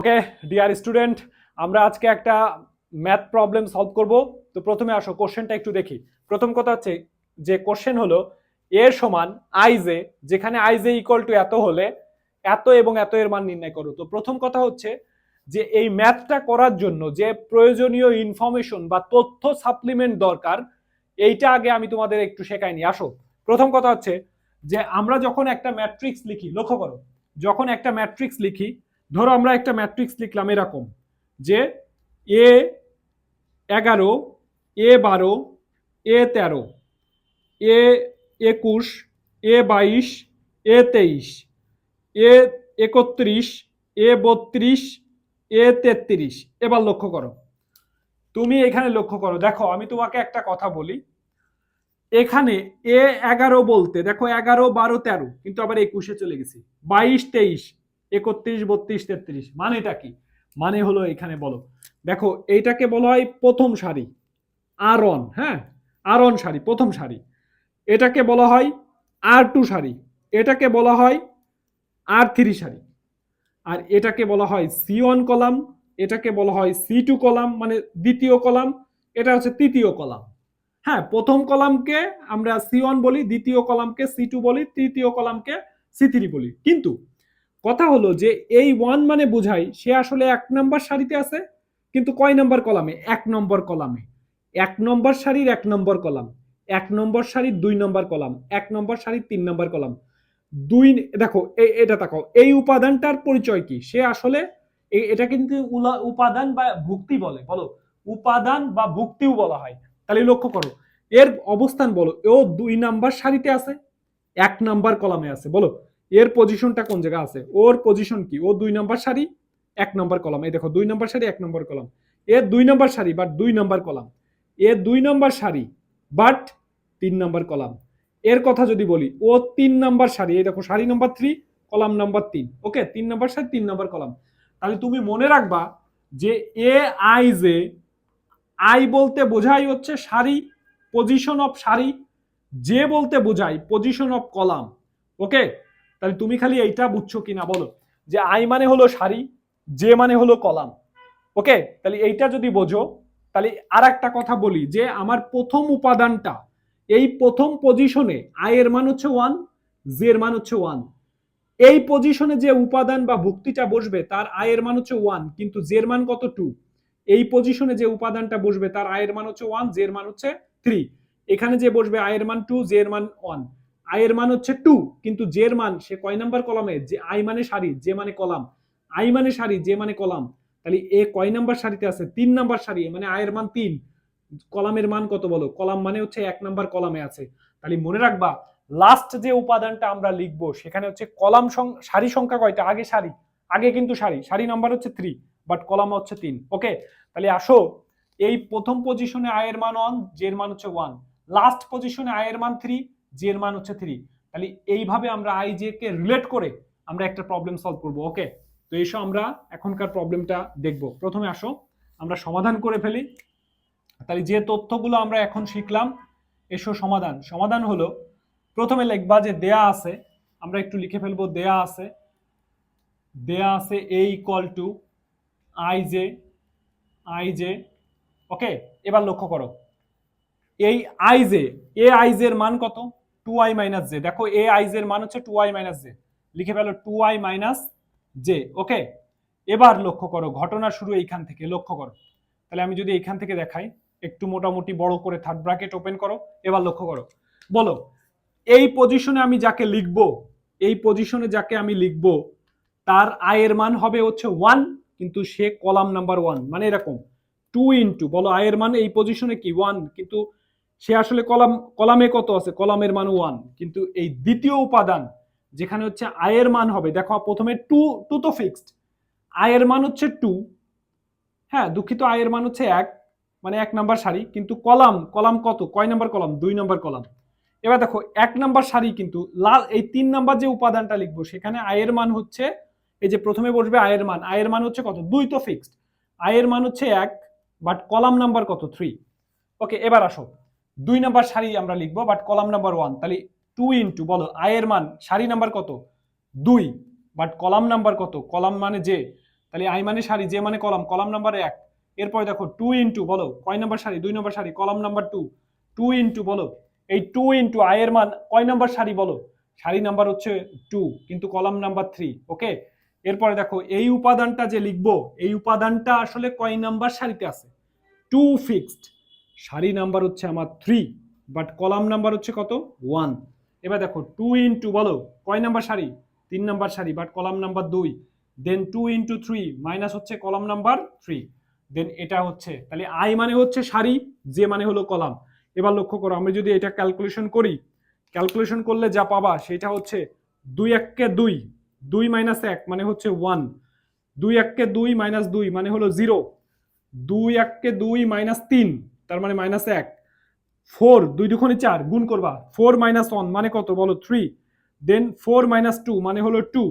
Okay dear student, আমরা আজকে একটা ম্যাথ প্রবলেম সলভ করব। তো প্রথমে আসো কোশ্চেনটা একটু দেখি। প্রথম কথা হচ্ছে যে কোশ্চেন হলো এ সমান আই জে, যেখানে আই জে ইকুয়াল টু এত হলে এত এবং এত এর মান নির্ণয় করো। তো প্রথম কথা হচ্ছে যে এই ম্যাথটা করার জন্য যে প্রয়োজনীয় ইনফরমেশন বা তথ্য সাপ্লিমেন্ট দরকার, এইটা আগে আমি তোমাদের একটু শেখাইনি। আসো, প্রথম কথা হচ্ছে যে আমরা যখন একটা ম্যাট্রিক্স লিখি, লক্ষ্য করো, যখন একটা ম্যাট্রিক্স লিখি, ধরো আমরা একটা ম্যাট্রিক্স লিখলাম এরকম যে এ 11, এ 12, এ 13, এ 21, এ 22, এ 23, এ 31, এ 32, এ 33। এবার লক্ষ্য করো, তুমি এখানে লক্ষ্য করো, দেখো আমি তোমাকে একটা কথা বলি। এখানে এ 11 বলতে দেখো 11, 12, 13, কিন্তু আবার 21-এ চলে গেছি, 22, 23, 31, 32, 33। মানেটা কি? মানে হলো এখানে বলো, দেখো এইটাকে বলা হয় প্রথম সারি, আর অন, হ্যাঁ, আর অন সারি, প্রথম সারি। এটাকে বলা হয় আর টু সারি, এটাকে বলা হয় আর থ্রি সারি, আর এটাকে বলা হয় সি ওয়ান কলাম, এটাকে বলা হয় সি টু কলাম মানে দ্বিতীয় কলাম, এটা হচ্ছে তৃতীয় কলাম। হ্যাঁ, প্রথম কলামকে আমরা সি ওয়ান বলি, দ্বিতীয় কলামকে সি টু বলি, তৃতীয় কলামকে সি থ্রি বলি। কিন্তু কথা হলো যে এই ওয়ান মানে বোঝাই সে আসলে এক নম্বর সারিতে আছে, কিন্তু কয় নম্বর কলামে? এক নম্বর কলামে। এক নম্বর সারির এক নম্বর কলাম, এক নম্বর সারির দুই নম্বর কলাম, এক নম্বর সারির তিন নম্বর কলাম। দুই, দেখো এটা তাকাও, এই উপাদানটার পরিচয় কি? সে আসলে এটা কিন্তু উপাদান বা ভুক্তি বলে, বলো উপাদান বা ভুক্তিও বলা হয়। তাহলে লক্ষ্য করো, এর অবস্থান বলো, ও দুই নাম্বার সারিতে আছে, এক নাম্বার কলামে আছে, বলো এর পজিশনটা কোন জায়গায় আছে? ওর পজিশন কি? ও দুই নাম্বার সারি, এক নাম্বার কলাম। এই দেখো দুই নাম্বার সারি, এক নাম্বার কলাম। এর দুই নাম্বার সারি বাট দুই নাম্বার কলাম। এর দুই নাম্বার সারি বাট তিন নাম্বার কলাম। এর কথা যদি বলি, ও তিন নাম্বার সারি, এই দেখো সারি নাম্বার 3, কলাম নাম্বার 3। ওকে, তিন নাম্বার সারি, তিন নাম্বার কলাম। তাহলে তুমি মনে রাখবা যে এ আই জে, আই বলতে বোঝাই হচ্ছে সারি, পজিশন অফ সারি, যে বলতে বোঝাই পজিশন অফ কলাম। ওকে, তাহলে তুমি খালি এইটা বুঝছো কিনা বলো, যে আই মানে হলো সারি, যে মানে হলো কলাম। ওকে, তাহলে এইটা যদি বোঝো, তাহলে আর একটা কথা বলি যে আমার প্রথম উপাদানটা, এই প্রথম পজিশনে আই এর মান হচ্ছে 1, জে এর মান হচ্ছে 1। এই পজিশনে যে উপাদান বা ভুক্তিটা বসবে তার আই এর মান হচ্ছে 1, কিন্তু জে এর মান কত? 2। এই পজিশনে যে উপাদানটা বসবে তার আই এর মান হচ্ছে 1, জে এর মান হচ্ছে 3। এখানে যে বসবে আই এর মান 2, জে এর মান 1। আই এর মান হচ্ছে 2, কিন্তু জে এর মান সে কয় নাম্বার কলামে? যে আই মানে সারি, জে মানে কলাম। আই মানে সারি, জে মানে কলাম। তাহলে এ কয় নাম্বার সারিতে আছে? 3 নাম্বার সারি, মানে আই এর মান 3। কলামের মান কত বলো? কলাম মানে হচ্ছে 1 নাম্বার কলামে আছে। তাহলে মনে রাখবা, লাস্ট যে উপাদানটা আমরা লিখবো সেখানে হচ্ছে কলাম সারি সংখ্যা কয়টা? আগে সারি, আগে কিন্তু সারি, সারি নাম্বার হচ্ছে 3, বাট কলাম হচ্ছে 3। ওকে, তাহলে আসো, এই প্রথম পজিশনে আই এর মান 1, জে এর মান হচ্ছে 1। লাস্ট পজিশনে আই এর মান 3, জে এর মান হচ্ছে 3। তাহলে এইভাবে আমরা আই জে কে রিলেট করে আমরা একটা প্রবলেম সলভ করব। ওকে, তো এসো আমরা এখনকার প্রবলেমটা দেখব। প্রথমে আসো আমরা সমাধান করে ফেলি। তাহলে যে তথ্যগুলো আমরা এখন শিখলাম, এসো সমাধান। সমাধান হলো, প্রথমে লিখবা যে দেয়া আছে, আমরা একটু লিখে ফেলবো, দেয়া আছে, দেয়া আছে a equal to i j, i j. Okay, এবার লক্ষ্য করো, এই i j, a i j এর মান কত? 2i minus J. দেখো এ আই জে এর মান হচ্ছে 2i মাইনাস জে, লিখে ফেলো 2i মাইনাস জে। ওকে, এবার লক্ষ্য করো, ঘটনা শুরু এইখান থেকে, লক্ষ্য করো। তাহলে আমি যদি এইখান থেকে দেখাই, একটু মোটামুটি বড় করে থার্ড ব্র্যাকেট ওপেন করো। এবার লক্ষ্য করো, বলো এই পজিশনে আমি যাকে লিখবো, এই পজিশনে যাকে আমি লিখবো তার আই এর মান হবে হচ্ছে 1, কিন্তু সে কলাম নাম্বার 1, মানে এরকম 2 ইন্টু, বলো আই এর মান এই পজিশনে কি 1, কিন্তু সে আসলে কলামে কত আছে? কলামের মান 1, কিন্তু এই দ্বিতীয় উপাদান যেখানে হচ্ছে আই এর মান হবে, দেখো প্রথমে 2, 2 তো ফিক্সড, আই এর মান হচ্ছে 2, হ্যাঁ দুঃখিত, আই এর মান হচ্ছে 1, মানে এক নাম্বার সারি, কিন্তু কলাম, কলাম কত? কয় নাম্বার কলাম? 2 number column. এবার দেখো এক নাম্বার সারি, কিন্তু এই 3 নাম্বার যে উপাদানটা লিখবো সেখানে আই এর মান হচ্ছে, এই যে প্রথমে বসবে আই এর মান, আই এর মান হচ্ছে কত? 2 তো ফিক্সড, আই এর মান হচ্ছে 1, বাট কলাম নাম্বার কত? 3। ওকে, এবার আসো 2 নাম্বার সারি আমরা লিখবো, বাট কলাম নাম্বার 1। তাহলে 2 ইন্টু, বলো আই এর মান সারি নাম্বার কত? 2, বাট কলাম নাম্বার কত? কলাম মানে যে তাহলে আই মানে সারি, জে মানে কলাম, কলাম নাম্বার 1। এরপরে দেখো 2 ইনটু, বলো কয় নাম্বার সারি, 2 নাম্বার সারি, কলাম নাম্বার 2। 2 ইনটু, বলো এই 2 ইনটু আই এর মান কয় নাম্বার সারি, বলো সারি নাম্বার হচ্ছে 2 কিন্তু কলাম নাম্বার 3। ওকে, এরপরে দেখো এই উপাদানটা যে লিখবো, এই উপাদানটা আসলে কয় নাম্বার সারিতে আছে, 2 ফিক্সড, সারি নাম্বার হচ্ছে আমার 3 বাট কলাম নাম্বার হচ্ছে কত, 1। এবার দেখো 2 ইনটু, বলো কয় নাম্বার সারি, 3 নাম্বার সারি but column number 2। Then 2 into 3 minus হচ্ছে কলাম নাম্বার 3। দেন এটা হচ্ছে, তাহলে আই মানে হচ্ছে সারি, জে মানে হলো কলাম। এবার লক্ষ্য করো, আমরা যদি এটা ক্যালকুলেশন করি, ক্যালকুলেশন করলে যা পাবা সেটা হচ্ছে 2 1 2, 2 মাইনাস 1 মানে হচ্ছে 1, 2 1 2 মাইনাস 2 মানে হলো 0, 2 1 2 মাইনাস 3 তার মানে মাইনাস 1, 4 2 2 4 গুণ করবা, 4 মাইনাস 1 মানে কত, বলো 3, দেন 4 মাইনাস 2 মানে হলো 2,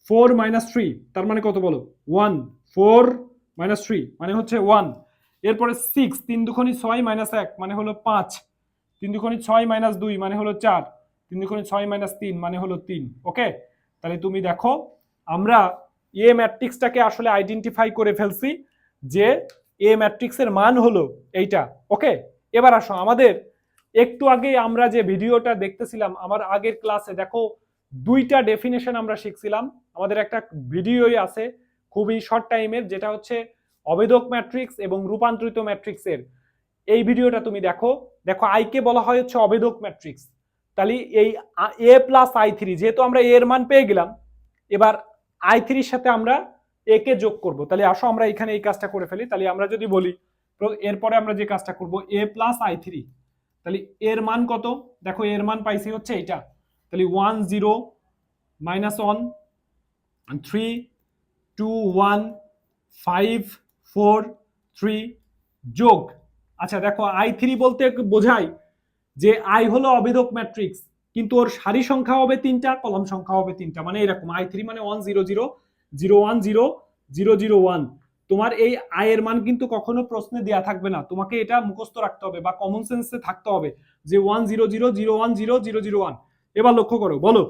4 মাইনাস 3 তার মানে কত, বলো 1, 4 মাইনাস 3 মানে হচ্ছে 1। এরপরে 6 3 2 6 মাইনাস 1 মানে হলো 5, 3 2 6 মাইনাস 2 মানে হলো 4, 3 2 6 মাইনাস 3 মানে হলো 3। ওকে, তাহলে তুমি দেখো আমরা এ ম্যাট্রিক্সটাকে আসলে আইডেন্টিফাই করে ফেলছি যে এ ম্যাট্রিক্সের মান হলো এইটা। ওকে, এবার আসো আমাদের একটু আগে আমরা যে ভিডিওটা দেখতেছিলাম আমার আগের ক্লাসে, দেখো দুইটা ডেফিনেশন আমরা শিখছিলাম। আমাদের একটা ভিডিওই আছে খুবই শর্ট টাইমের, যেটা হচ্ছে অবেদক ম্যাট্রিক্স এবং রূপান্তরিত ম্যাট্রিক্সের। এই ভিডিওটা তুমি দেখো, দেখো আই কে বলা হয় হচ্ছে অবেদক ম্যাট্রিক্স। তাহলে এই এ প্লাস আই থ্রি, যেহেতু আমরা এর মান পেয়ে গেলাম, এবার আই থ্রির সাথে আমরা এ কে যোগ করব। তাহলে আসো আমরা এখানে এই কাজটা করে ফেলি। তাহলে আমরা যদি বলি, এরপরে আমরা যে কাজটা করব, এ প্লাস আই থ্রি, তাহলে এর মান কত, দেখো এর মান পাইছি হচ্ছে এইটা। তাহলে 1 0 মাইনাস 1 3 2 1 5 4 3 যোগ, আচ্ছা দেখো আই থ্রি বলতে বোঝায় যে আই হলো অবেদক ম্যাট্রিক্স, কিন্তু ওর সারি সংখ্যা হবে 3টা, কলাম সংখ্যা হবে 3টা, মানে এরকম আই থ্রি মানে 1 0 0 0 1 0 0 0 1। তোমার এই আই এর মান কিন্তু কখনো প্রশ্নে দেয়া থাকবে না, তোমাকে এটা মুখস্থ রাখতে হবে বা কমন সেন্সে থাকতে হবে যে 1 0 0 0 1 0 0 0 1। এবার লক্ষ্য করো, বলো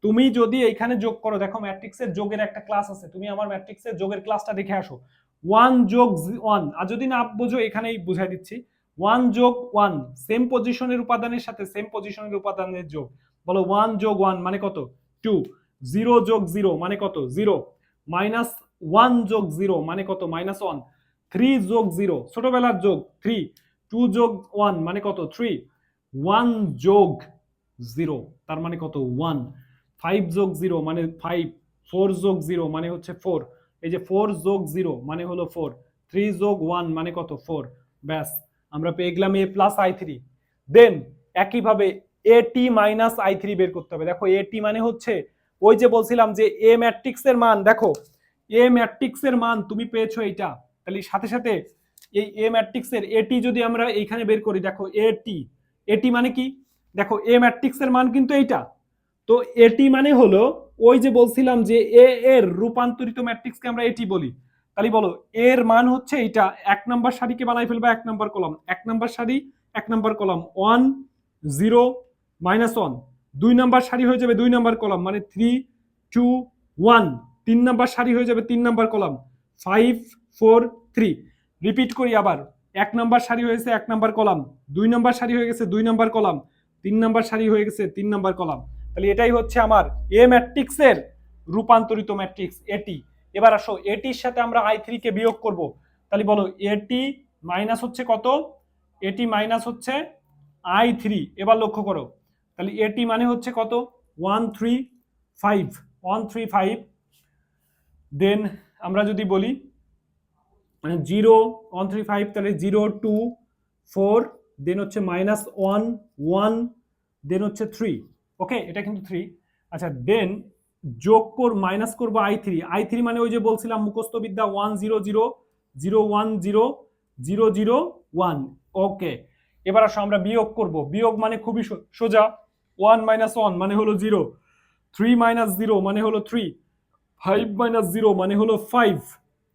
তুমি যদি এইখানে যোগ করো, দেখো ম্যাট্রিক্সের যোগের একটা ক্লাস আছে, তুমি আমার ম্যাট্রিক্সের যোগের ক্লাসটা দেখে আসো। 1 যোগ 1, আর যদি না বোঝো এখানেই বুঝাই দিচ্ছি, 1 যোগ 1 সেম পজিশনের উপাদানের সাথে সেম পজিশনের উপাদানের যোগ, বলো 1 যোগ 1 মানে কত, 2, 0 যোগ 0 মানে কত, 0, মাইনাস 1 যোগ 0 মানে কত, মাইনাস 1, 3 যোগ 0 ছোটবেলার যোগ 3, 2 যোগ 1 মানে কত, 3, 1 যোগ 0 তার মানে কত, 1, 5 যোগ 0 মানে 5, 4 যোগ 0 মানে হচ্ছে 4, এই যে 4 যোগ 0 মানে হলো 4, 3 যোগ 1 মানে কত, 4। ব্যাস, আমরা পেয়ে গেলাম এ প্লাস আই থ্রি। দেন একইভাবে এ টি মাইনাস আই থ্রি বের করতে হবে। দেখো এ টি মানে হচ্ছে ওই যে বলছিলাম যে এ ম্যাট্রিক্সের মান, দেখো এ ম্যাট্রিক্সের মান তুমি পেয়েছো এইটা, তাহলে সাথে সাথে এই এ ম্যাট্রিক্সের এটি যদি আমরা এইখানে বের করি, দেখো এটি, এটি মানে কি, দেখো এ ম্যাট্রিক্সের মান কিন্তু এইটা, তো এটি মানে হলো ওই যে বলছিলাম যে এ এর রূপান্তরিত ম্যাট্রিক্সকে আমরা এটি বলি। তাহলে বলো এর মান হচ্ছে এইটা, এক নাম্বার সারিকে বানাই ফেলবা এক নাম্বার কলাম, এক নাম্বার সারি এক নাম্বার কলাম, 1 0 মাইনাস 1, 2 নাম্বার সারি হয়ে যাবে 2 নাম্বার কলাম মানে 3 2 1, 3 নাম্বার সারি হয়ে যাবে 3 নাম্বার কলাম 5 4 3। রিপিট করি আবার, এক নাম্বার সারি হয়েছে এক নাম্বার কলাম, 2 নাম্বার সারি হয়ে গেছে 2 নাম্বার কলাম, 3 নাম্বার সারি হয়ে গেছে 3 নাম্বার কলাম। তাহলে এটাই হচ্ছে আমার এ ম্যাট্রিক্সের রূপান্তরিত ম্যাট্রিক্স এটি। এবার আসো এটির সাথে আমরা আই থ্রি কে বিয়োগ করব। তাহলে বলো এটি মাইনাস হচ্ছে কত, এটি মাইনাস হচ্ছে আই থ্রি। এবার লক্ষ্য করো, তাহলে এটি মানে হচ্ছে কত, 135, 135। দেন আমরা যদি বলি 0 135, তাহলে 0 2 4, দেন হচ্ছে মাইনাস 1 1, দেন হচ্ছে 3। ওকে, এটা কিন্তু 3। আচ্ছা দেন যোগ কর, মাইনাস করবো আই থ্রি, আই থ্রি মানে ওই যে বলছিলাম মুখস্থ বিদ্যা 1 0 0 0 1 0 0 0 1। ওকে, এবার আসো আমরা বিয়োগ করব। বিয়োগ মানে খুবই সোজা, 1 মাইনাস 1 মানে হলো 0, 3 মাইনাস 0 মানে হলো 3, 5 মাইনাস 0 মানে হলো 5,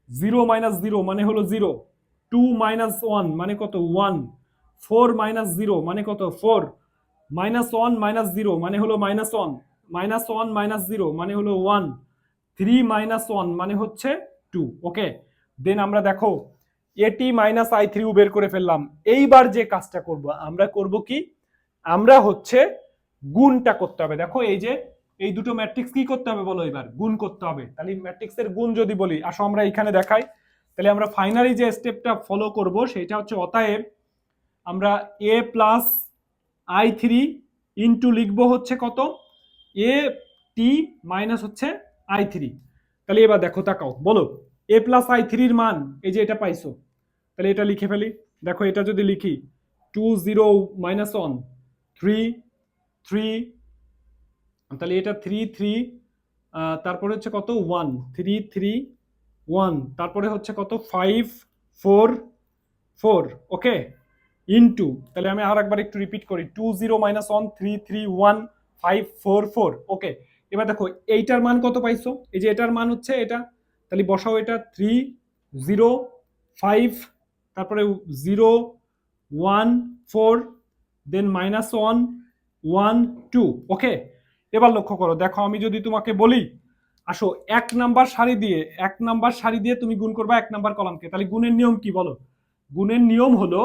0 মাইনাস 0 মানে হলো 0, 2 মাইনাস 1 মানে কত, 1, 4 মাইনাস 0 মানে কত, 4, মাইনাস 1 মাইনাস 0 মানে হলো মাইনাস 1, মাইনাস 1 মাইনাস 0 মানে হলো 1, 3 মাইনাস 1 মানে হচ্ছে 2। ওকে, দেন আমরা দেখো এটি মাইনাস আই থ্রি বের করে ফেললাম। এইবার যে কাজটা করব আমরা করব কি, আমরা হচ্ছে গুণটা করতে হবে। দেখো এই যে এই দুটো ম্যাট্রিক্স কি করতে হবে বলো, এবার গুণ করতে হবে। তাহলে ম্যাট্রিক্সের গুণ যদি বলি, আসো আমরা এখানে দেখাই। তাহলে আমরা ফাইনালি যে স্টেপটা ফলো করব সেটা হচ্ছে অতএব আমরা এ প্লাস আই থ্রি ইন্টু লিখবো হচ্ছে কত, এ টি মাইনাস হচ্ছে আই থ্রি। তাহলে এবার দেখো তাকাও, বলো এ প্লাস আই থ্রির মান এই যে এটা পাইছো, তাহলে এটা লিখে ফেলি। দেখো এটা যদি লিখি 2 0 মাইনাস 1 3 3, তাহলে এটা 3 3, তারপরে হচ্ছে কত 1 3 3 1, তারপরে হচ্ছে কত 5 4 4। ওকে, ইনটু, তাহলে আমি আর একবার একটু রিপিট করি 2 0 মাইনাস 1 3 3 1 5 4 4। ওকে, এবার দেখো এইটার মান কত পাইছো, এই যে এটার মান হচ্ছে এটা, তাহলে বসাও এটা 3 0 5, তারপরে 0 1 4, দেন মাইনাস 1 1 2। ওকে, এবার লক্ষ্য করো, দেখো আমি যদি তোমাকে বলি আসো এক নাম্বার সারি দিয়ে তুমি গুণ করবা এক নাম্বার কলামকে, তাহলে গুণের নিয়ম কি বলো? গুণের নিয়ম হলো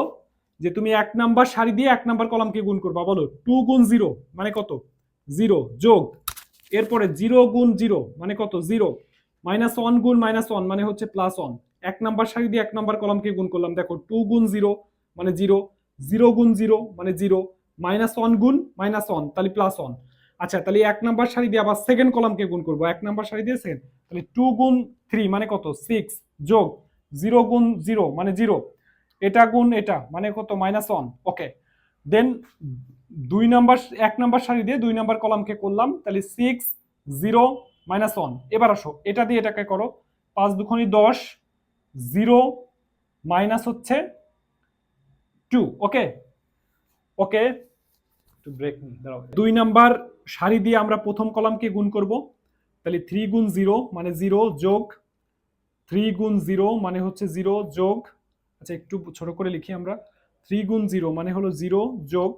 যে তুমি এক নাম্বার সারি দিয়ে এক নাম্বার কলামকে গুণ করবা। বলো 2 গুণ 0 মানে কত 0, যোগ এরপরে 0 গুণ 0 মানে কত 0, মাইনাস 1 গুণ মাইনাস 1 মানে হচ্ছে প্লাস 1। এক নাম্বার সারি দিয়ে এক নাম্বার কলামকে গুণ করলাম, দেখো 2 গুণ 0 মানে 0, 0 গুণ 0 মানে 0, মাইনাস 1 গুণ মাইনাস 1 তাহলে প্লাস 1। আচ্ছা, তাহলে এক নাম্বার সারি দিয়ে আবার সেকেন্ড কলামকে গুণ করবো, এক নাম্বার সারি দিয়ে সেকেন্ড, তাহলে 2 গুণ 3 মানে কত 6, যোগ 0 গুণ 0 মানে 0, এটা গুণ এটা মানে কত মাইনাস 1। ওকে, দেন এক নাম্বার সারি দিয়ে দুই নাম্বার কলামকে করলাম, তাহলে 6 0 মাইনাস 1। এবার আসো এটা দিয়ে এটাকে করো, 5 দুগুণে 10, 0 মাইনাস হচ্ছে 2। ওকে ওকে, একটু ব্রেক দাঁড়াও। দুই নাম্বার সারি দিয়ে আমরা প্রথম কলামকে গুণ করব, তাহলে 3 গুণ 0 মানে 0, যোগ 3 গুণ 0 মানে হচ্ছে 0, যোগ, আচ্ছা একটু ছোট করে লিখি আমরা, 3 গুণ 0 মানে হলো 0, যোগ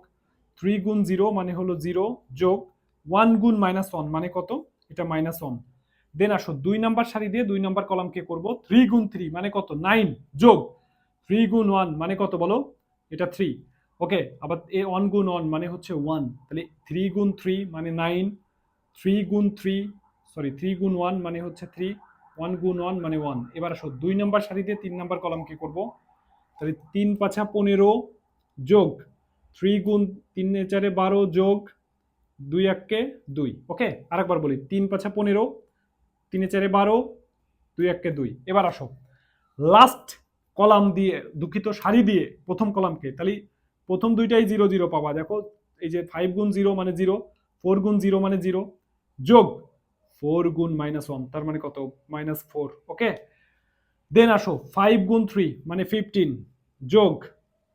3 গুণ 0 মানে হলো 0, যোগ 1 গুণ মাইনাস 1 মানে কত, এটা মাইনাস 1। দেন আসো দুই নাম্বার সারি দিয়ে দুই নাম্বার কলামকে করব, 3 গুণ 3 মানে কত 9, যোগ 3 গুণ 1 মানে কত বলো, এটা 3। ওকে, আবার 1 গুণ 1 মানে হচ্ছে 1, তাহলে 3 গুণ 3 মানে 9, 3 গুণ 3 সরি 3 গুণ 1 মানে হচ্ছে 3, 1 গুণ 1 মানে 1। এবার আসো দুই নাম্বার সারি দিয়ে তিন নাম্বার কলামকে করব, তাহলে 3 5 15, যোগ 3 গুণ 3 4 12, যোগ 2 1 2। ওকে, আরেকবার বলি 3 5 15, 3 4 12, 2 1 2। এবার আসো লাস্ট কলাম দিয়ে, দুঃখিত সারি দিয়ে প্রথম কলামকে, তাহলে প্রথম দুইটাই 0 0 পাবা। দেখো এই যে 5 গুণ 0 মানে 0, 4 গুণ 0 মানে 0, যোগ 4 গুণ মাইনাস 1 তার মানে কত মাইনাস 4। ওকে, দেন আসো 5 গুণ 3 মানে 15, যোগ,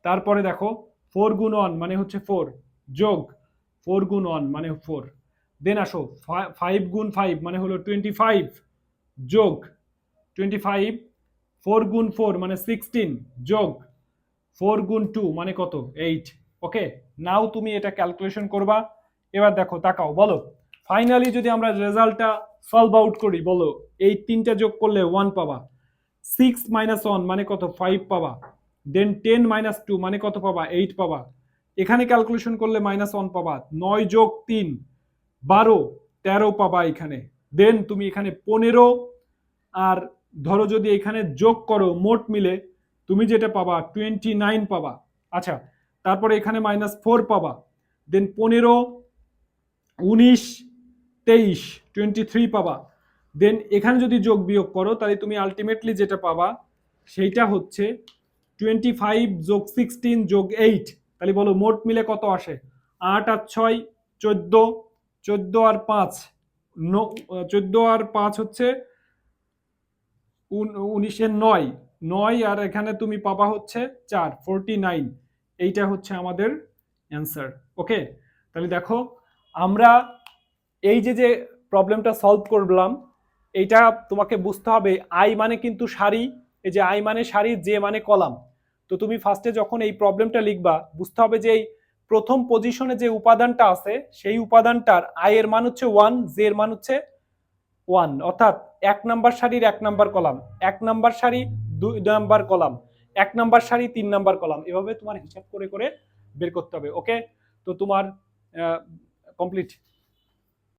তারপরে দেখো 4 গুণ 1 মানে হচ্ছে 4, যোগ 4 গুণ 1 মানে 4। দেন আসো 5 গুণ 5 মানে হলো 25, যোগ 25, 4 গুণ 4 মানে 16, যোগ 4 গুণ 2 মানে কত 8। ওকে, নাও তুমি এটা ক্যালকুলেশন করবা। এবার দেখো তাকাও, বলো ফাইনালি যদি আমরা রেজাল্টটা সলভ আউট করি, বলো এই তিনটা যোগ করলে 1 পাবা, 6 মাইনাস 1 মানে কত 5 পাবা, দেন 10 মাইনাস 2 মানে কত পাবা 8 পাবা, এখানে ক্যালকুলেশন করলে মাইনাস 1 পাবা, 9 যোগ 3 12 13 পাবা এখানে, দেন তুমি এখানে 15, আর ধরো যদি এখানে যোগ করো মোট মিলে তুমি যেটা পাবা 29 পাবা। আচ্ছা, তারপরে এখানে মাইনাস 4 পাবা, দেন 15 19 23 23 পাবা, দেন এখানে যদি যোগ বিয়োগ করো তাহলে তুমি আলটিমেটলি যেটা পাবা সেইটা হচ্ছে 25 যোগ 16 যোগ 8। তাহলে বলো মোট মিলে কত আসে, 8 আর 6 14, 14 আর 5 14 আর 5 হচ্ছে 19 9, 9 আর এখানে তুমি পাবা হচ্ছে 4 49। এইটা হচ্ছে আমাদের অ্যান্সার। ওকে, তাহলে দেখো আমরা এই যে প্রবলেমটা সলভ করলাম, এইটা তোমাকে বুঝতে হবে আই মানে কিন্তু সারি, এই যে আই মানে সারি, জে মানে কলাম। তো তুমি ফার্স্টে যখন এই প্রবলেমটা লিখবা বুঝতে হবে যে এই প্রথম পজিশনে যে উপাদানটা আছে সেই উপাদানটার আই এর মান হচ্ছে 1, জে এর মান হচ্ছে ওয়ান, অর্থাৎ 1 নাম্বার সারির 1 নাম্বার কলাম, 1 নাম্বার সারি 2 নাম্বার কলাম, 1 নাম্বার সারি 3 নাম্বার কলাম, এভাবে তোমার হিসাব করে করে বের করতে হবে। ওকে, তো তোমার কমপ্লিট।